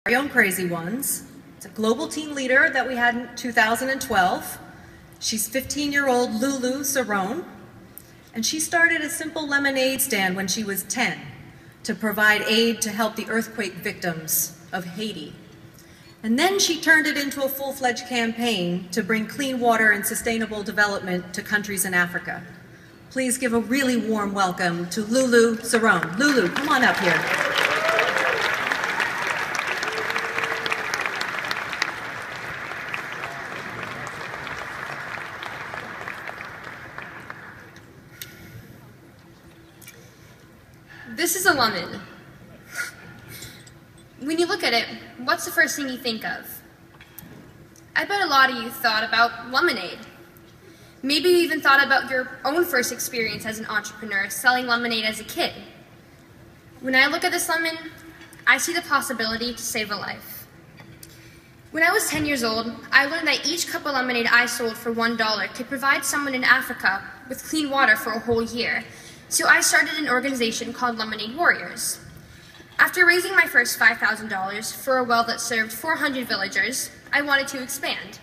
very own crazy ones. It's a global team leader that we had in 2012. She's 15-year-old Lulu Cerone, and she started a simple lemonade stand when she was 10 to provide aid to help the earthquake victims of Haiti. And then she turned it into a full-fledged campaign to bring clean water and sustainable development to countries in Africa. Please give a really warm welcome to Lulu Cerone. Lulu, come on up here. This is a lemon. When you look at it, what's the first thing you think of? I bet a lot of you thought about lemonade. Maybe you even thought about your own first experience as an entrepreneur selling lemonade as a kid. When I look at this lemon, I see the possibility to save a life. When I was 10 years old, I learned that each cup of lemonade I sold for $1 could provide someone in Africa with clean water for a whole year. So I started an organization called Lemonaid Warriors. After raising my first $5,000 for a well that served 400 villagers, I wanted to expand.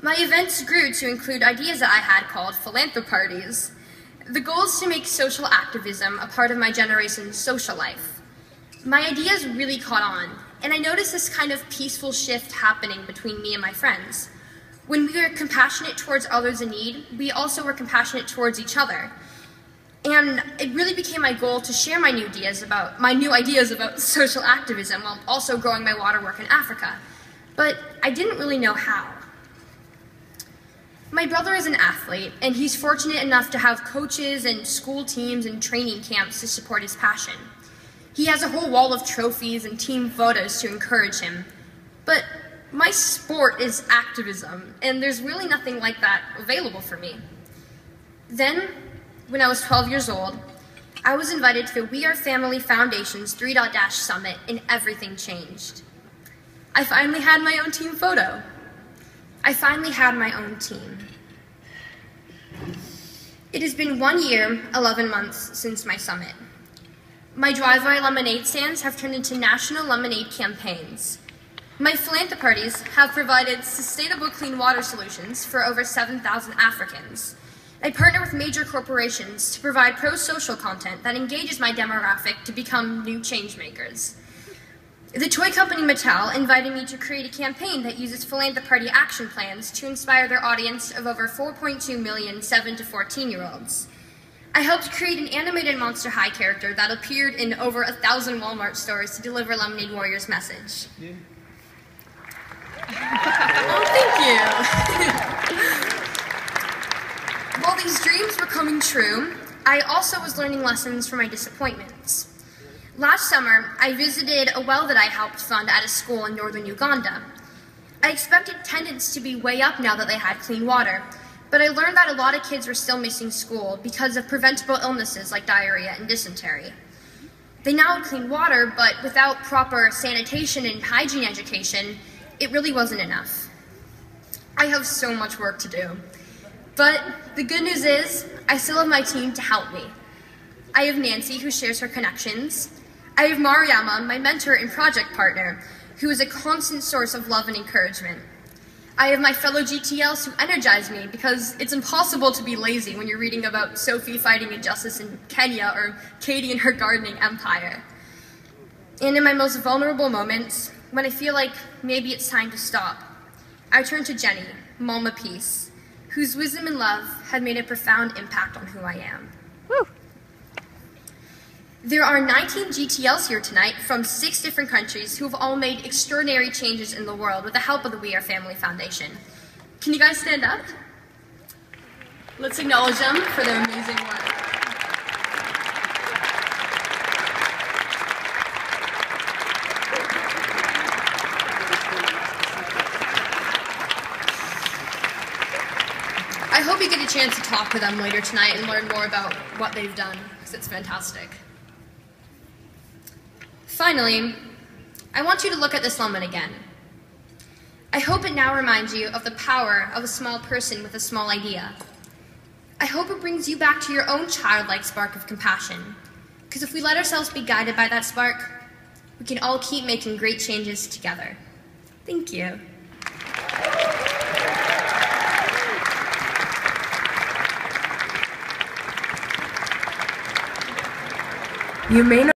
My events grew to include ideas that I had called philanthroparties. The goal is to make social activism a part of my generation's social life. My ideas really caught on, and I noticed this kind of peaceful shift happening between me and my friends. When we were compassionate towards others in need, we also were compassionate towards each other. And it really became my goal to share my new ideas about social activism while also growing my water work in Africa. But I didn't really know how. My brother is an athlete, and he's fortunate enough to have coaches and school teams and training camps to support his passion. He has a whole wall of trophies and team photos to encourage him. But my sport is activism, and there's really nothing like that available for me. Then, when I was 12 years old, I was invited to the We Are Family Foundation's 3.Dash Summit, and everything changed. I finally had my own team photo. I finally had my own team. It has been 1 year, 11 months since my summit. My driveway lemonade stands have turned into national lemonade campaigns. My philanthroparties have provided sustainable clean water solutions for over 7,000 Africans. I partner with major corporations to provide pro-social content that engages my demographic to become new change makers. The toy company Mattel invited me to create a campaign that uses philanthropy action plans to inspire their audience of over 4.2 million 7 to 14-year-olds. I helped create an animated Monster High character that appeared in over 1,000 Walmart stores to deliver Lemonaid Warriors' message. Yeah. Oh, thank you. While these dreams were coming true, I also was learning lessons from my disappointments. Last summer, I visited a well that I helped fund at a school in northern Uganda. I expected attendance to be way up now that they had clean water, but I learned that a lot of kids were still missing school because of preventable illnesses like diarrhea and dysentery. They now had clean water, but without proper sanitation and hygiene education, it really wasn't enough. I have so much work to do. But the good news is, I still have my team to help me. I have Nancy, who shares her connections. I have Mariama, my mentor and project partner, who is a constant source of love and encouragement. I have my fellow GTLs who energize me because it's impossible to be lazy when you're reading about Sophie fighting injustice in Kenya or Katie and her gardening empire. And in my most vulnerable moments, when I feel like maybe it's time to stop, I turn to Jenny, Mama Peace, whose wisdom and love have made a profound impact on who I am. Woo. There are 19 GTLs here tonight from 6 different countries who have all made extraordinary changes in the world with the help of the We Are Family Foundation. Can you guys stand up? Let's acknowledge them for their amazing work. I hope you get a chance to talk to them later tonight and learn more about what they've done, because it's fantastic. Finally, I want you to look at this lemon again. I hope it now reminds you of the power of a small person with a small idea. I hope it brings you back to your own childlike spark of compassion, because if we let ourselves be guided by that spark, We can all keep making great changes together. Thank you. You may not